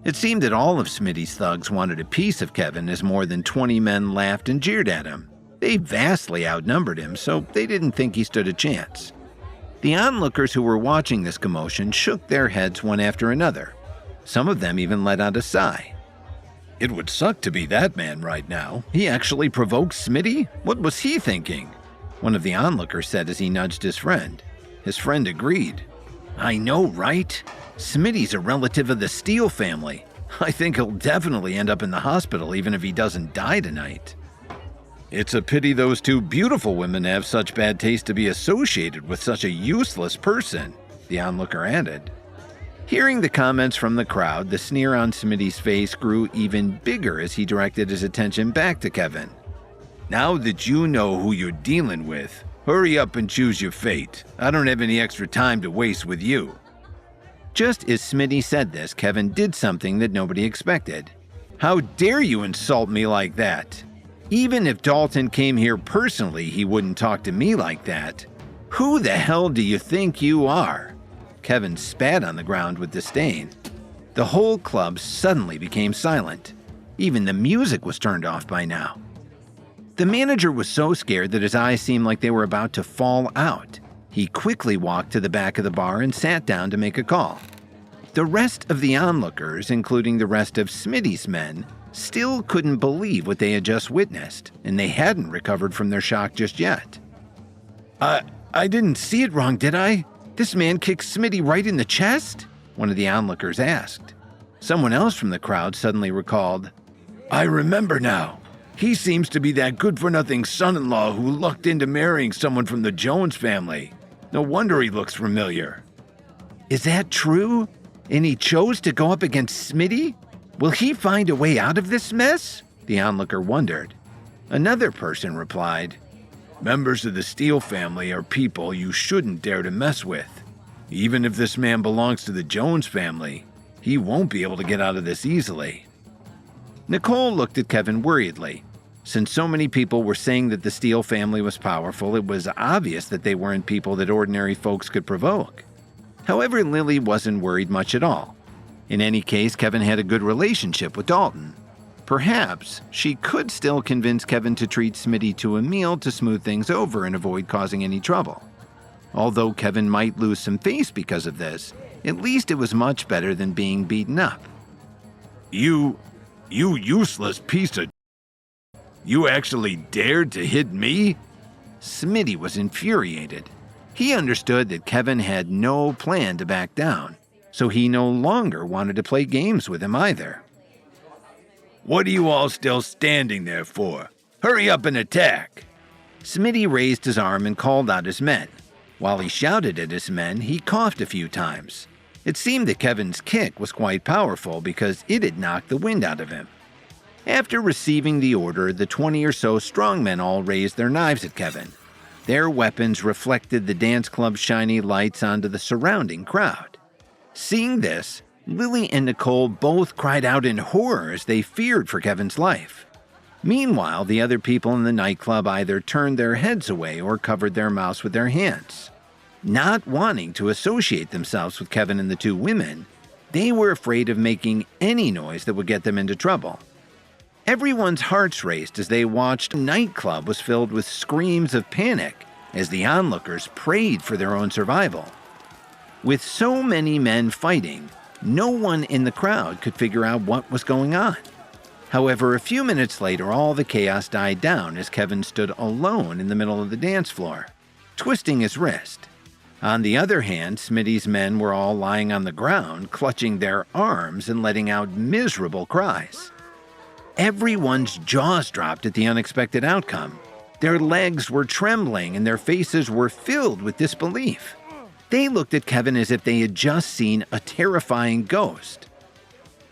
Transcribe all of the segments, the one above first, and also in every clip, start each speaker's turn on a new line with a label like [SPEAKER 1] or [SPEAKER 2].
[SPEAKER 1] It seemed that all of Smitty's thugs wanted a piece of Kevin as more than 20 men laughed and jeered at him. They vastly outnumbered him, so they didn't think he stood a chance. The onlookers who were watching this commotion shook their heads one after another. Some of them even let out a sigh. It would suck to be that man right now. He actually provoked Smitty? What was he thinking? One of the onlookers said as he nudged his friend. His friend agreed. I know, right? Smitty's a relative of the Steele family. I think he'll definitely end up in the hospital even if he doesn't die tonight. It's a pity those two beautiful women have such bad taste to be associated with such a useless person, the onlooker added. Hearing the comments from the crowd, the sneer on Smitty's face grew even bigger as he directed his attention back to Kevin. Now that you know who you're dealing with, hurry up and choose your fate. I don't have any extra time to waste with you. Just as Smitty said this, Kevin did something that nobody expected. How dare you insult me like that? Even if Dalton came here personally, he wouldn't talk to me like that. Who the hell do you think you are? Kevin spat on the ground with disdain. The whole club suddenly became silent. Even the music was turned off by now. The manager was so scared that his eyes seemed like they were about to fall out. He quickly walked to the back of the bar and sat down to make a call. The rest of the onlookers, including the rest of Smitty's men, still couldn't believe what they had just witnessed, and they hadn't recovered from their shock just yet. I didn't see it wrong, did I? This man kicked Smitty right in the chest? One of the onlookers asked. Someone else from the crowd suddenly recalled, I remember now. He seems to be that good-for-nothing son-in-law who lucked into marrying someone from the Jones family. No wonder he looks familiar. Is that true? And he chose to go up against Smitty? Will he find a way out of this mess? The onlooker wondered. Another person replied, Members of the Steele family are people you shouldn't dare to mess with. Even if this man belongs to the Jones family, he won't be able to get out of this easily. Nicole looked at Kevin worriedly. Since so many people were saying that the Steele family was powerful, it was obvious that they weren't people that ordinary folks could provoke. However, Lily wasn't worried much at all. In any case, Kevin had a good relationship with Dalton. Perhaps she could still convince Kevin to treat Smitty to a meal to smooth things over and avoid causing any trouble. Although Kevin might lose some face because of this, at least it was much better than being beaten up. You useless piece of... You actually dared to hit me? Smitty was infuriated. He understood that Kevin had no plan to back down, so he no longer wanted to play games with him either. What are you all still standing there for? Hurry up and attack! Smitty raised his arm and called out his men. While he shouted at his men, he coughed a few times. It seemed that Kevin's kick was quite powerful because it had knocked the wind out of him. After receiving the order, the 20 or so strongmen all raised their knives at Kevin. Their weapons reflected the dance club's shiny lights onto the surrounding crowd. Seeing this, Lily and Nicole both cried out in horror as they feared for Kevin's life. Meanwhile, the other people in the nightclub either turned their heads away or covered their mouths with their hands. Not wanting to associate themselves with Kevin and the two women, they were afraid of making any noise that would get them into trouble. Everyone's hearts raced as they watched. The nightclub was filled with screams of panic as the onlookers prayed for their own survival. With so many men fighting, no one in the crowd could figure out what was going on. However, a few minutes later, all the chaos died down as Kevin stood alone in the middle of the dance floor, twisting his wrist. On the other hand, Smitty's men were all lying on the ground, clutching their arms and letting out miserable cries. Everyone's jaws dropped at the unexpected outcome. Their legs were trembling and their faces were filled with disbelief. They looked at Kevin as if they had just seen a terrifying ghost.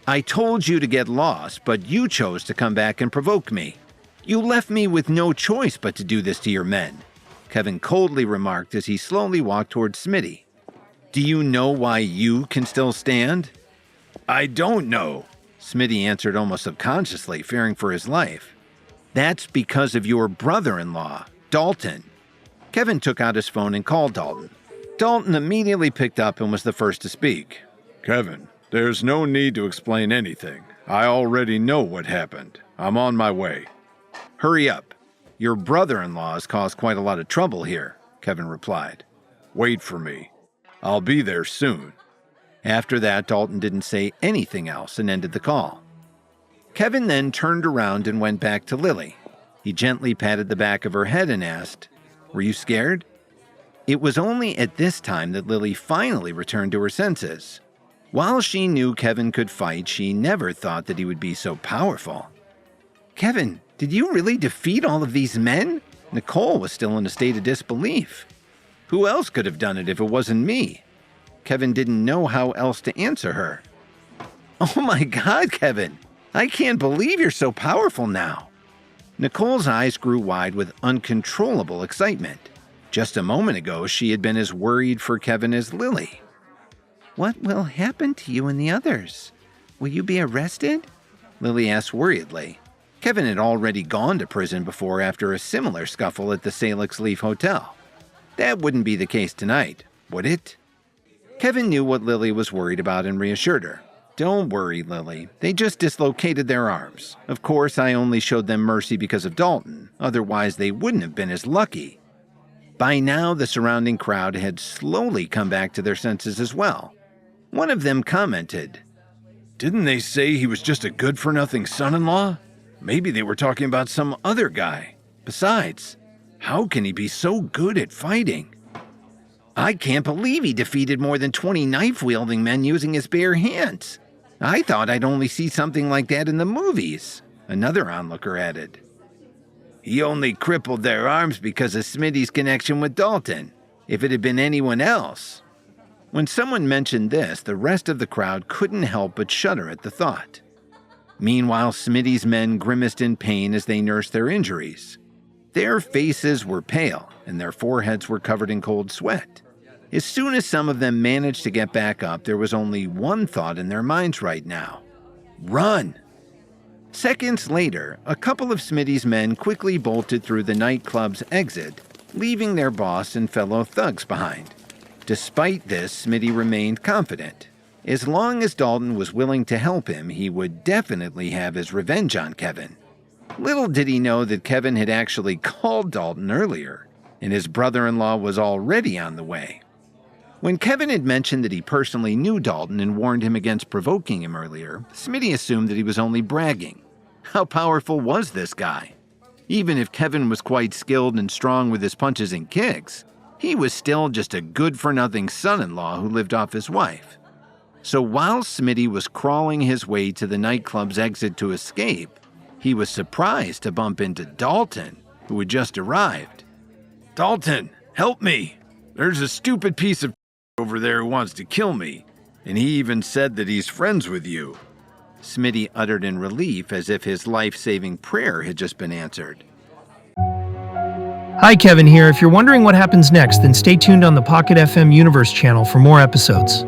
[SPEAKER 1] I told you to get lost, but you chose to come back and provoke me. You left me with no choice but to do this to your men, Kevin coldly remarked as he slowly walked toward Smitty. Do you know why you can still stand? I don't know, Smitty answered almost subconsciously, fearing for his life. That's because of your brother-in-law, Dalton. Kevin took out his phone and called Dalton. Dalton immediately picked up and was the first to speak. Kevin,
[SPEAKER 2] There's no need to explain anything. I already know what happened. I'm on my way.
[SPEAKER 1] Hurry up. Your brother-in-law has caused quite a lot of trouble here, Kevin replied.
[SPEAKER 2] Wait for me. I'll be there soon.
[SPEAKER 1] After that, Dalton didn't say anything else and ended the call. Kevin then turned around and went back to Lily. He gently patted the back of her head and asked, "Were you scared?" It was only at this time that Lily finally returned to her senses. While she knew Kevin could fight, she never thought that he would be so powerful. "Kevin, did you really defeat all of these men?" Nicole was still in a state of disbelief. "Who else could have done it if it wasn't me?" Kevin didn't know how else to answer her. "Oh my God, Kevin! I can't believe you're so powerful now." Nicole's eyes grew wide with uncontrollable excitement. Just a moment ago, she had been as worried for Kevin as Lily. "What will happen to you and the others? Will you be arrested?" Lily asked worriedly. Kevin had already gone to prison before after a similar scuffle at the Salix Leaf Hotel. That wouldn't be the case tonight, would it? Kevin knew what Lily was worried about and reassured her. "Don't worry, Lily. They just dislocated their arms. Of course, I only showed them mercy because of Dalton. Otherwise, they wouldn't have been as lucky." By now, the surrounding crowd had slowly come back to their senses as well. One of them commented,
[SPEAKER 2] "Didn't they say he was just a good-for-nothing son-in-law? Maybe they were talking about some other guy. Besides, how can he be so good at fighting?"
[SPEAKER 1] "I can't believe he defeated more than 20 knife-wielding men using his bare hands. I thought I'd only see something like that in the movies," another onlooker added. "He only crippled their arms because of Smitty's connection with Dalton. If it had been anyone else." When someone mentioned this, the rest of the crowd couldn't help but shudder at the thought. Meanwhile, Smitty's men grimaced in pain as they nursed their injuries. Their faces were pale, and their foreheads were covered in cold sweat. As soon as some of them managed to get back up, there was only one thought in their minds right now: run! Seconds later, a couple of Smitty's men quickly bolted through the nightclub's exit, leaving their boss and fellow thugs behind. Despite this, Smitty remained confident. As long as Dalton was willing to help him, he would definitely have his revenge on Kevin. Little did he know that Kevin had actually called Dalton earlier, and his brother-in-law was already on the way. When Kevin had mentioned that he personally knew Dalton and warned him against provoking him earlier, Smitty assumed that he was only bragging. How powerful was this guy? Even if Kevin was quite skilled and strong with his punches and kicks, he was still just a good-for-nothing son-in-law who lived off his wife. So while Smitty was crawling his way to the nightclub's exit to escape, he was surprised to bump into Dalton, who had just arrived.
[SPEAKER 2] "Dalton, help me! There's a stupid piece of over there who wants to kill me, and he even said that he's friends with you,"
[SPEAKER 1] Smitty uttered in relief, as if his life-saving prayer had just been answered.
[SPEAKER 3] Hi, Kevin here. If you're wondering what happens next, then stay tuned on the Pocket FM Universe channel for more episodes.